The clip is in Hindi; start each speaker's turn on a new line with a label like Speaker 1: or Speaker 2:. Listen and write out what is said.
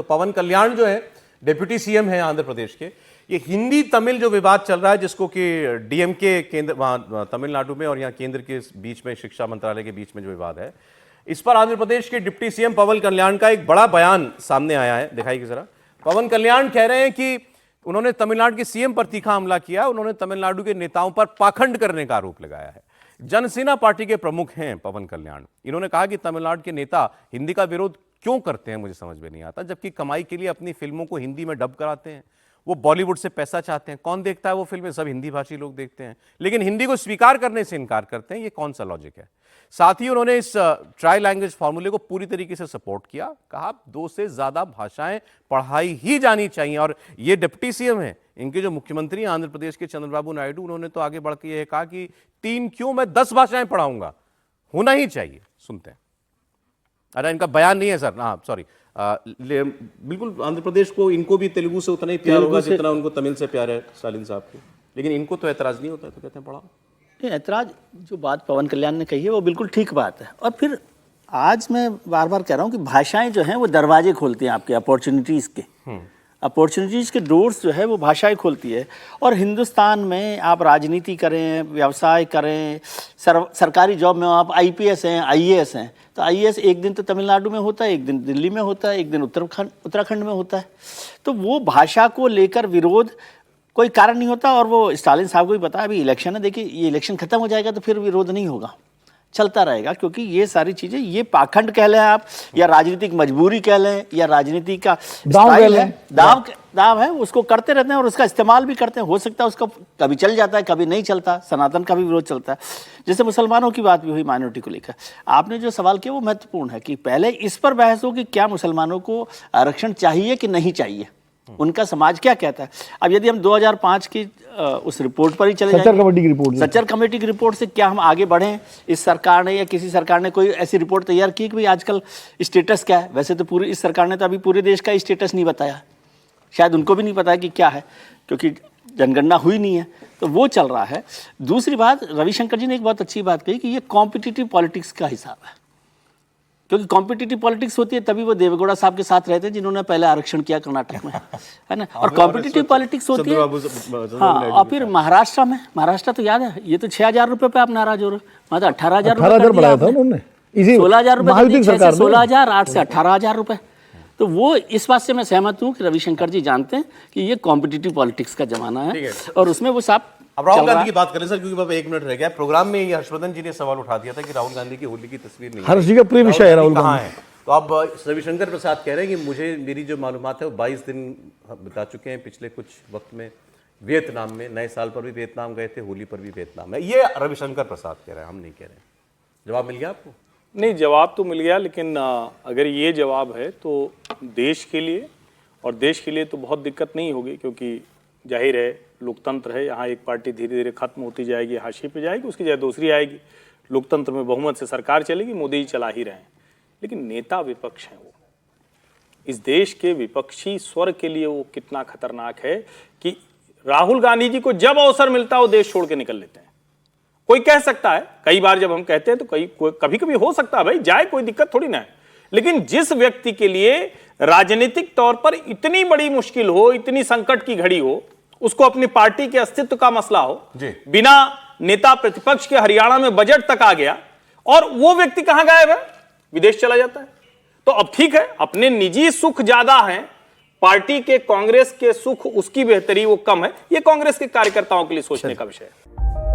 Speaker 1: तो पवन कल्याण जो है डिप्टी सीएम है आंध्र प्रदेश के, ये हिंदी तमिल जो विवाद चल रहा है जिसको कि डीएमके केंद्र वहां तमिलनाडु में और यहाँ केंद्र के बीच में, शिक्षा मंत्रालय के बीच में जो विवाद है, इस पर आंध्र प्रदेश के डिप्टी सीएम पवन कल्याण का एक बड़ा बयान सामने आया है। दिखाइए जरा। पवन कल्याण कह रहे हैं कि उन्होंने तमिलनाडु के सीएम पर तीखा हमला किया, उन्होंने तमिलनाडु के नेताओं पर पाखंड करने का आरोप लगाया है। जनसेना पार्टी के प्रमुख हैं पवन कल्याण। इन्होंने कहा कि तमिलनाडु के नेता हिंदी का विरोध क्यों करते हैं मुझे समझ में नहीं आता, जबकि कमाई के लिए अपनी फिल्मों को हिंदी में डब कराते हैं। वो बॉलीवुड से पैसा चाहते हैं, कौन देखता है वो फिल्में? सब हिंदी भाषी लोग देखते हैं, लेकिन हिंदी को स्वीकार करने से इनकार करते हैं। ये कौन सा लॉजिक है? साथ ही उन्होंने इस ट्राई लैंग्वेज फॉर्मूले को पूरी तरीके से सपोर्ट किया, कहा 2 से ज्यादा भाषाएं पढ़ाई ही जानी चाहिए। और ये डिप्टी सीएम है, इनके जो मुख्यमंत्री हैं आंध्र प्रदेश के चंद्रबाबू नायडू, उन्होंने तो आगे बढ़ के यह कहा कि 3 क्यों, मैं 10 भाषाएं पढ़ाऊंगा, होना ही चाहिए। सुनते हैं। अरे इनका बयान नहीं है सर, हाँ सॉरी, बिल्कुल आंध्र प्रदेश को, इनको भी तेलुगु से उतना ही प्यार होगा जितना उनको तमिल से प्यार है स्टालिन साहब को, लेकिन इनको तो ऐतराज नहीं होता है, तो कहते हैं पढ़ाओ।
Speaker 2: ऐतराज जो बात पवन कल्याण ने कही है वो बिल्कुल ठीक बात है। और फिर आज मैं बार बार कह रहा हूँ कि भाषाएं जो हैं वो दरवाजे खोलती हैं आपके अपॉर्चुनिटीज़ के, अपॉर्चुनिटीज़ के डोर्स जो है वो भाषाएं खोलती है। और हिंदुस्तान में आप राजनीति करें, व्यवसाय करें, सरकारी जॉब में आप आईपीएस हैं, आईएएस हैं, तो आईएएस एक दिन तो तमिलनाडु में होता है, एक दिन दिल्ली में होता है, एक दिन उत्तराखंड में होता है। तो वो भाषा को लेकर विरोध कोई कारण नहीं होता। और वो स्टालिन साहब को भी पता है, अभी इलेक्शन है, देखिए ये इलेक्शन खत्म हो जाएगा तो फिर विरोध नहीं होगा, चलता रहेगा। क्योंकि ये सारी चीजें, ये पाखंड कह लें आप, या राजनीतिक मजबूरी कह लें, या राजनीति का स्टाइल है, दाव है, उसको करते रहते हैं और उसका इस्तेमाल भी करते हैं। हो सकता है उसका कभी चल जाता है, कभी नहीं चलता। सनातन का भी विरोध चलता है। जैसे मुसलमानों की बात भी हुई, माइनॉरिटी को लेकर आपने जो सवाल किया वो महत्वपूर्ण है कि पहले इस पर बहस हो कि क्या मुसलमानों को आरक्षण चाहिए कि नहीं चाहिए, उनका समाज क्या कहता है। अब यदि हम 2005 की उस रिपोर्ट पर ही चले जाएं, सच्चर कमेटी की रिपोर्ट से क्या हम आगे बढ़ें? इस सरकार ने या किसी सरकार ने कोई ऐसी रिपोर्ट तैयार की कि भाई आजकल स्टेटस क्या है? वैसे तो पूरी इस सरकार ने तो अभी पूरे देश का स्टेटस नहीं बताया, शायद उनको भी नहीं पता है कि क्या है, क्योंकि जनगणना हुई नहीं है। तो वो चल रहा है। दूसरी बात, रविशंकर जी ने एक बहुत अच्छी बात कही कि ये कॉम्पिटिटिव पॉलिटिक्स का हिसाब है। क्योंकि कॉम्पिटिटिव पॉलिटिक्स होती है तभी वो देवेगौड़ा साहब के साथ रहते हैं जिन्होंने पहले आरक्षण किया कर्नाटक में, है ना। और कॉम्पिटिटिव पॉलिटिक्स होती है, हाँ। और फिर महाराष्ट्र तो याद है, ये तो 6,000 रुपए पे आप नाराज हो रहे हो। मतलब 18,000 बढ़ाया था उन्होंने, 16,000 रुपए, 16,000, 8 से 18,000 रुपए। तो वो इस बात से मैं सहमत हूँ कि रविशंकर जी जानते हैं कि ये कॉम्पिटिटिव पॉलिटिक्स का जमाना है और उसमें वो साहब।
Speaker 1: अब राहुल गांधी की बात करें सर, क्योंकि बाबा 1 मिनट रह गया। प्रोग्राम में ये हर्षवर्धन जी ने सवाल उठा दिया था कि राहुल गांधी की होली की तस्वीर नहीं, हर्ष जी का प्रिय विषय है राहुल गांधी है। तो अब रविशंकर प्रसाद कह रहे हैं कि मुझे, मेरी जो मालूमात है वो 22 दिन बिता चुके हैं पिछले कुछ वक्त में वियतनाम में, नए साल पर भी वियतनाम गए थे, होली पर भी वियतनाम है। ये रविशंकर प्रसाद कह रहे हैं, हम नहीं कह रहे। जवाब मिल गया आपको?
Speaker 3: नहीं, जवाब तो मिल गया, लेकिन अगर ये जवाब है तो देश के लिए, और देश के लिए तो बहुत दिक्कत नहीं होगी, क्योंकि जाहिर है लोकतंत्र है, यहाँ एक पार्टी धीरे धीरे खत्म होती जाएगी, हाशिए पे जाएगी, उसकी जगह दूसरी आएगी। लोकतंत्र में बहुमत से सरकार चलेगी, मोदी जी चला ही रहे हैं। लेकिन नेता विपक्ष हैं, वो इस देश के विपक्षी स्वर के लिए वो कितना खतरनाक है कि राहुल गांधी जी को जब अवसर मिलता है वो देश छोड़ के निकल लेते हैं। कोई कह सकता है, कई बार जब हम कहते हैं तो कभी कभी हो सकता है भाई जाए, कोई दिक्कत थोड़ी ना है। लेकिन जिस व्यक्ति के लिए राजनीतिक तौर पर इतनी बड़ी मुश्किल हो, इतनी संकट की घड़ी हो, उसको अपनी पार्टी के अस्तित्व का मसला हो, बिना नेता प्रतिपक्ष के हरियाणा में बजट तक आ गया, और वो व्यक्ति कहां गायब है? विदेश चला जाता है। तो अब ठीक है, अपने निजी सुख ज्यादा हैं, पार्टी के, कांग्रेस के सुख, उसकी बेहतरी वो कम है। ये कांग्रेस के कार्यकर्ताओं के लिए सोचने का विषय है।